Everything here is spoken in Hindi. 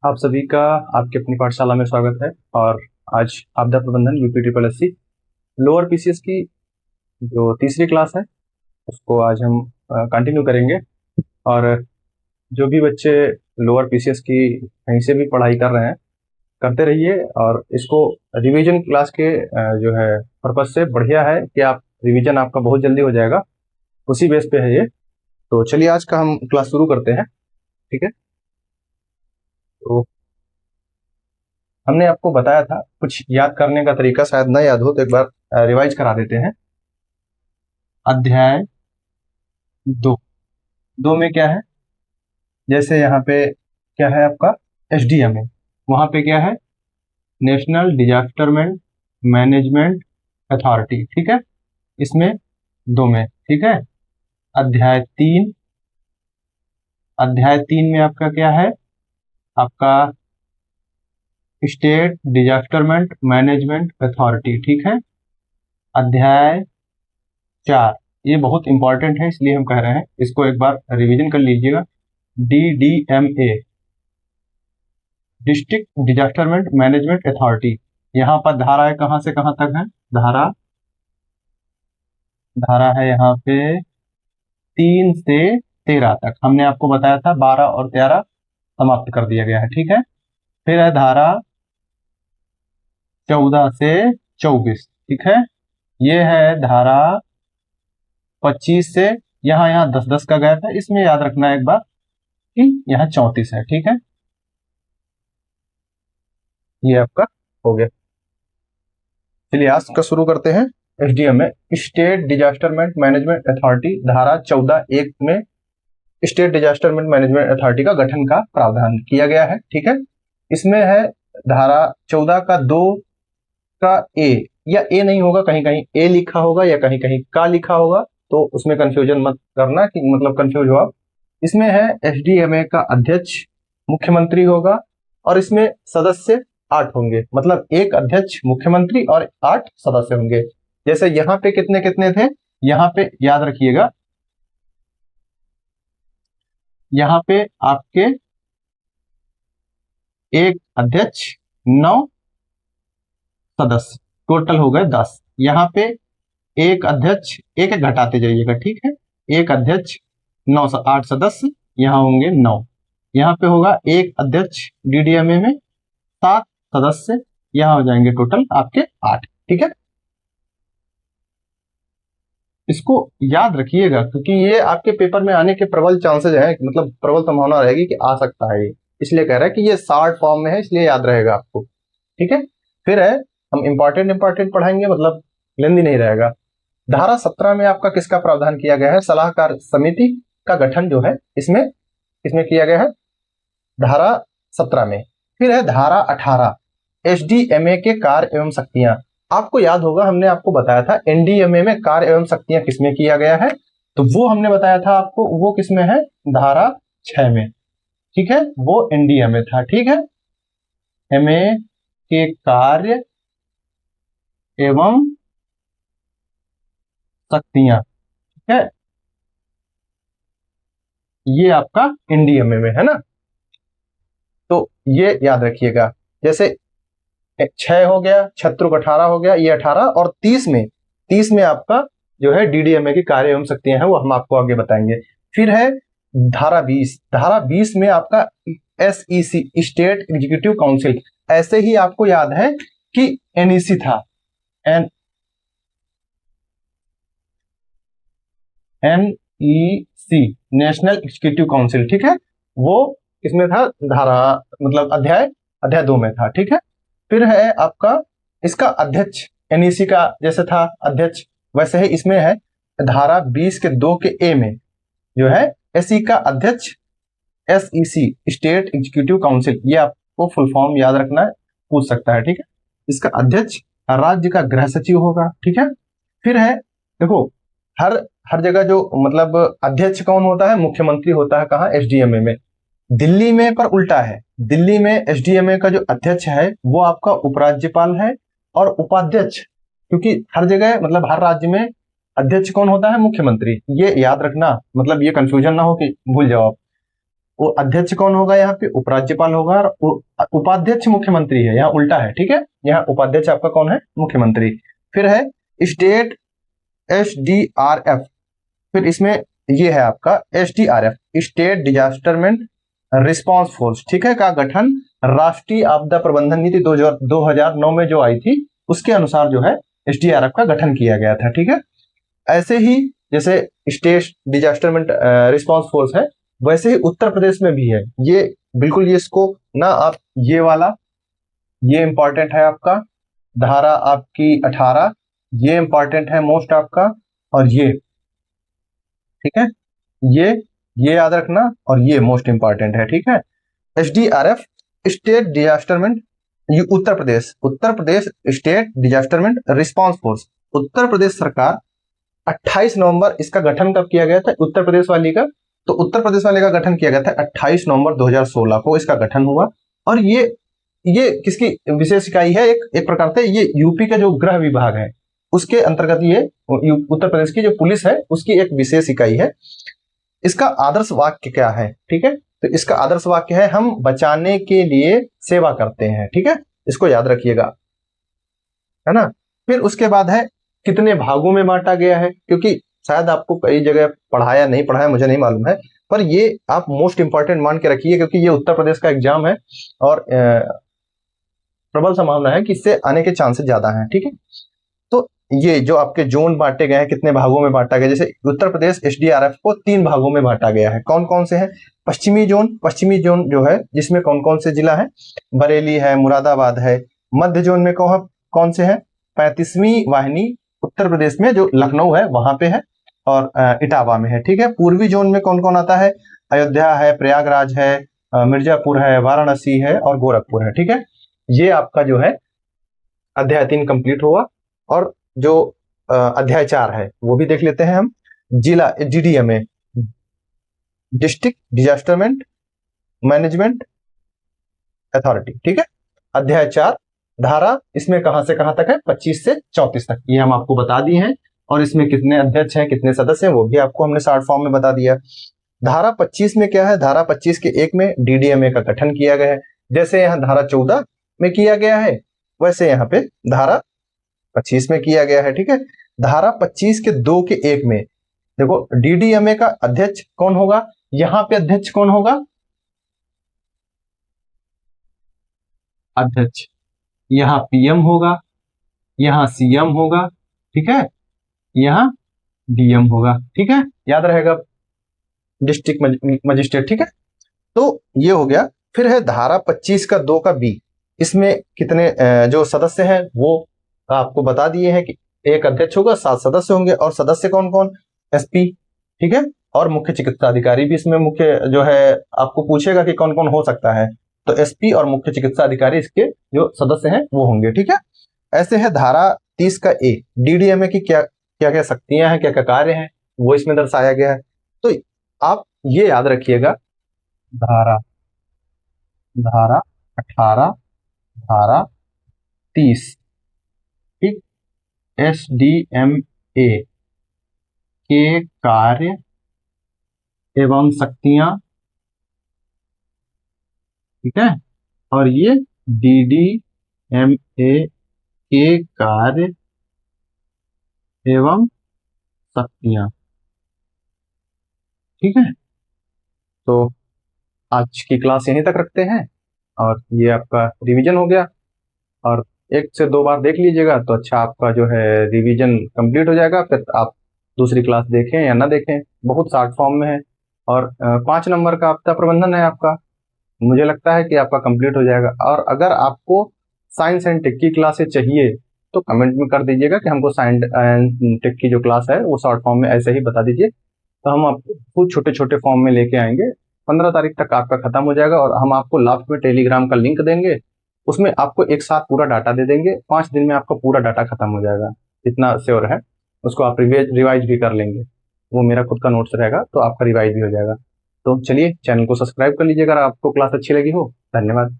आप सभी का आपकी अपनी पाठशाला में स्वागत है। और आज आपदा प्रबंधन UP triple SC lower PCS की जो तीसरी क्लास है उसको आज हम कंटिन्यू करेंगे। और जो भी बच्चे लोअर पीसीएस की कहीं से भी पढ़ाई कर रहे हैं करते रहिए, और इसको रिवीजन क्लास के जो है पर्पज से बढ़िया है कि आप रिवीजन आपका बहुत जल्दी हो जाएगा, उसी बेस पे है ये। तो चलिए आज का हम क्लास शुरू करते हैं, ठीक है। तो हमने आपको बताया था कुछ याद करने का तरीका, शायद न याद हो तो एक बार रिवाइज करा देते हैं। अध्याय 2 में क्या है, जैसे यहाँ पे क्या है आपका एसडीएमए, वहां पे क्या है नेशनल डिजास्टर मैनेजमेंट अथॉरिटी, ठीक है। इसमें 2 में, ठीक है। अध्याय 3 में आपका क्या है, आपका स्टेट डिजास्टर मैनेजमेंट अथॉरिटी, ठीक है। अध्याय 4 ये बहुत इंपॉर्टेंट है, इसलिए हम कह रहे हैं इसको एक बार रिवीजन कर लीजिएगा। DDMA district disaster management authority. यहाँ पर धाराएं कहाँ से कहाँ तक है, धारा है यहाँ पे 3 से 13 तक। हमने आपको बताया था 12 और 13 समाप्त कर दिया गया है, ठीक है। फिर है धारा 14 से 24, ठीक है। ये है धारा 25 से यहाँ 10-10 का गैप है, इसमें याद रखना एक बार कि यहाँ 34 है, ठीक है। ये आपका हो गया। चलिए आज का शुरू करते हैं। SDMA state disaster management authority, धारा 14(1) में स्टेट डिजास्टर मैनेजमेंट अथॉरिटी का गठन का प्रावधान किया गया है, ठीक है। इसमें है धारा 14 का 2 का ए, या ए नहीं होगा, कहीं कहीं ए लिखा होगा या कहीं कहीं का लिखा होगा, तो उसमें कंफ्यूजन मत करना कि मतलब कंफ्यूज हो आप। इसमें है एसडीएमए का अध्यक्ष मुख्यमंत्री होगा, और इसमें सदस्य 8 होंगे, मतलब एक अध्यक्ष मुख्यमंत्री और 8 सदस्य होंगे। जैसे यहाँ पे कितने कितने थे, यहाँ पे याद रखिएगा, यहाँ पे आपके एक अध्यक्ष 9 सदस्य, टोटल हो गए 10। यहाँ पे एक अध्यक्ष, एक एक घटाते जाइएगा, ठीक है। एक अध्यक्ष 9 से 8 सदस्य, यहाँ होंगे 9। यहाँ पे होगा एक अध्यक्ष डीडीएमए में 7 सदस्य, यहाँ हो जाएंगे टोटल आपके 8, ठीक है। इसको याद रखिएगा क्योंकि ये आपके पेपर में आने के प्रबल चांसेस हैं, मतलब प्रबल संभावना रहेगी कि आ सकता है ये, इसलिए कह रहा है कि ये शार्ट फॉर्म में है, इसलिए याद रहेगा आपको, ठीक है। फिर है हम इंपॉर्टेंट पढ़ाएंगे, मतलब लेंदी नहीं रहेगा। धारा 17 में आपका किसका प्रावधान किया गया है, सलाहकार समिति का गठन जो है इसमें किया गया है, धारा 17 में। फिर है धारा 18 एसडीएमए के कार्य एवं शक्तियां। आपको याद होगा हमने आपको बताया था एनडीएमए में कार्य एवं शक्तियां किसमें किया गया है, तो वो हमने बताया था आपको, वो किसमें है, धारा 6 में, ठीक है। वो एनडीएमए था, ठीक है। एमए के कार्य एवं शक्तियां, ठीक है, ये आपका एनडीएमए में है ना। तो ये याद रखिएगा, जैसे 6 हो गया, छत्रुक 18 हो गया, ये 18, और 30 में आपका जो है डीडीएमए की कार्य एवं शक्तियां हैं, वो हम आपको आगे बताएंगे। फिर है धारा 20 में आपका एसईसी स्टेट एग्जीक्यूटिव काउंसिल, ऐसे ही आपको याद है कि एनईसी था, एनईसी नेशनल एग्जीक्यूटिव काउंसिल, ठीक है। वो इसमें था धारा, मतलब अध्याय 2 में था, ठीक है। फिर है आपका इसका अध्यक्ष एनईसी का जैसे था अध्यक्ष, वैसे ही इसमें है धारा 20 के 2 के ए में जो है एसई का अध्यक्ष एसईसी स्टेट एग्जीक्यूटिव काउंसिल, ये आपको फुल फॉर्म याद रखना है, पूछ सकता है, ठीक है। इसका अध्यक्ष राज्य का गृह सचिव होगा, ठीक है। फिर है देखो हर जगह जो मतलब अध्यक्ष कौन होता है, मुख्यमंत्री होता है, कहाँ, एसडीएमए में। दिल्ली में पर उल्टा है, दिल्ली में एसडीएमए का जो अध्यक्ष है वो आपका उपराज्यपाल है, और उपाध्यक्ष, क्योंकि हर जगह मतलब हर राज्य में अध्यक्ष कौन होता है, मुख्यमंत्री, ये याद रखना, मतलब ये कंफ्यूजन ना हो कि भूल जाओ आप। वो अध्यक्ष कौन होगा यहाँ पे, उपराज्यपाल होगा, और उपाध्यक्ष मुख्यमंत्री है, यहाँ उल्टा है, ठीक है। यहाँ उपाध्यक्ष आपका कौन है, मुख्यमंत्री। फिर है स्टेट SDRF, फिर इसमें ये है आपका SDRF, स्टेट डिजास्टरमेंट रिस्पांस फोर्स, ठीक है, का गठन राष्ट्रीय आपदा प्रबंधन नीति 2009 में जो आई थी उसके अनुसार जो है SDRF का गठन किया गया था, ठीक है। ऐसे ही जैसे स्टेट डिजास्टरमेंट रिस्पांस फोर्स है, वैसे ही उत्तर प्रदेश में भी है। ये बिल्कुल, ये इसको ना आप, ये वाला ये इंपॉर्टेंट है आपका, धारा आपकी 18, ये इंपॉर्टेंट है मोस्ट आपका, और ये, ठीक है, ये याद रखना, और ये मोस्ट इंपॉर्टेंट है, ठीक है। SDRF state डिजास्टरमेंट, Uttar Pradesh state डिजास्टरमेंट response force, Uttar Pradesh सरकार 28 नवंबर, इसका गठन कब किया गया था उत्तर प्रदेश वाली का, तो उत्तर प्रदेश वाले का गठन किया गया था 28 नवंबर 2016 को इसका गठन हुआ। और ये किसकी विशेष इकाई है, एक प्रकार से ये यूपी का जो गृह विभाग है उसके अंतर्गत ये उत्तर प्रदेश की जो पुलिस है उसकी एक विशेष इकाई है। इसका आदर्श वाक्य क्या है, ठीक है, तो इसका आदर्श वाक्य है, हम बचाने के लिए सेवा करते हैं, ठीक है, इसको याद रखिएगा, है ना। फिर उसके बाद है कितने भागों में बांटा गया है, क्योंकि शायद आपको कई जगह पढ़ाया नहीं पढ़ाया मुझे नहीं मालूम है, पर ये आप मोस्ट इंपॉर्टेंट मान के रखिए, क्योंकि ये उत्तर प्रदेश का एग्जाम है और प्रबल संभावना है कि इससे आने के चांसेस ज्यादा हैं, ठीक है। तो ये जो आपके जोन बांटे गए हैं, कितने भागों में बांटा गया, जैसे उत्तर प्रदेश SDRF को 3 भागों में बांटा गया है। कौन कौन से हैं, पश्चिमी जोन जो है जिसमें कौन कौन से जिला है, बरेली है, मुरादाबाद है। मध्य जोन में कौन से है, 35वीं वाहिनी उत्तर प्रदेश में जो लखनऊ है वहां पे है, और इटावा में है, ठीक है। पूर्वी जोन में कौन कौन आता है, अयोध्या है, प्रयागराज है, मिर्जापुर है, वाराणसी है और गोरखपुर है, ठीक है। ये आपका जो है अध्याय 3 कंप्लीट हुआ। और जो अध्याय 4 है वो भी देख लेते हैं हम, जिला DDMA, डिस्ट्रिक्ट डिजास्टरमेंट मैनेजमेंट अथॉरिटी, ठीक है। अध्याय 4 धारा इसमें कहां से कहां तक है, 25 से 34 तक, ये हम आपको बता दिए हैं। और इसमें कितने अध्यक्ष हैं, कितने सदस्य हैं, वो भी आपको हमने शॉर्ट फॉर्म में बता दिया। धारा 25 में क्या है, धारा 25 के 1 में DDMA का गठन किया गया है, जैसे यहाँ धारा 14 में किया गया है वैसे यहाँ पे धारा 25 में किया गया है, ठीक है। धारा 25 के 2 के 1 में देखो, DDMA का अध्यक्ष कौन होगा, यहाँ पे अध्यक्ष कौन होगा, अध्यक्ष यहाँ PM होगा, यहाँ CM होगा, ठीक है, यहाँ DM होगा, ठीक है, याद रहेगा, डिस्ट्रिक्ट मजिस्ट्रेट, ठीक है। तो ये हो गया। फिर है धारा 25 का 2 का B, इसमें कितने जो सदस्य हैं वो आपको बता दिए हैं कि एक अध्यक्ष होगा, 7 सदस्य होंगे, और सदस्य कौन कौन, SP, ठीक है, और मुख्य चिकित्सा अधिकारी भी इसमें मुख्य जो है आपको पूछेगा कि कौन कौन हो सकता है, तो SP और मुख्य चिकित्सा अधिकारी इसके जो सदस्य हैं वो होंगे, ठीक है। ऐसे है धारा 30 का A, DDMA की क्या क्या क्या शक्तियां हैं, क्या क्या कार्य हैं वो इसमें दर्शाया गया है। तो आप ये याद रखिएगा, धारा 18, धारा 30, ठीक, SDMA के कार्य एवं शक्तियां, ठीक है, और ये DDMA के कार्य एवं शक्तियां, ठीक है। तो आज की क्लास यहीं तक रखते हैं, और ये आपका रिवीजन हो गया, और 1 से 2 बार देख लीजिएगा तो अच्छा आपका जो है रिवीजन कंप्लीट हो जाएगा। फिर आप दूसरी क्लास देखें या ना देखें, बहुत शॉर्ट फॉर्म में है, और 5 नंबर का आपदा प्रबंधन है आपका, मुझे लगता है कि आपका कंप्लीट हो जाएगा। और अगर आपको साइंस एंड टेक की क्लासें चाहिए तो कमेंट में कर दीजिएगा कि हमको साइंस एंड टेक की जो क्लास है वो शॉर्ट फॉर्म में ऐसे ही बता दीजिए, तो हम आपको कुछ छोटे छोटे फॉर्म में लेके आएंगे। 15 तारीख तक आपका खत्म हो जाएगा, और हम आपको लास्ट में टेलीग्राम का लिंक देंगे, उसमें आपको एक साथ पूरा डाटा दे देंगे। 5 दिन में आपका पूरा डाटा खत्म हो जाएगा, इतना श्योर है। उसको आप रिवाइज भी कर लेंगे, वो मेरा खुद का नोट्स रहेगा तो आपका रिवाइज भी हो जाएगा। तो चलिए, चैनल को सब्सक्राइब कर लीजिएगा अगर आपको क्लास अच्छी लगी हो। धन्यवाद।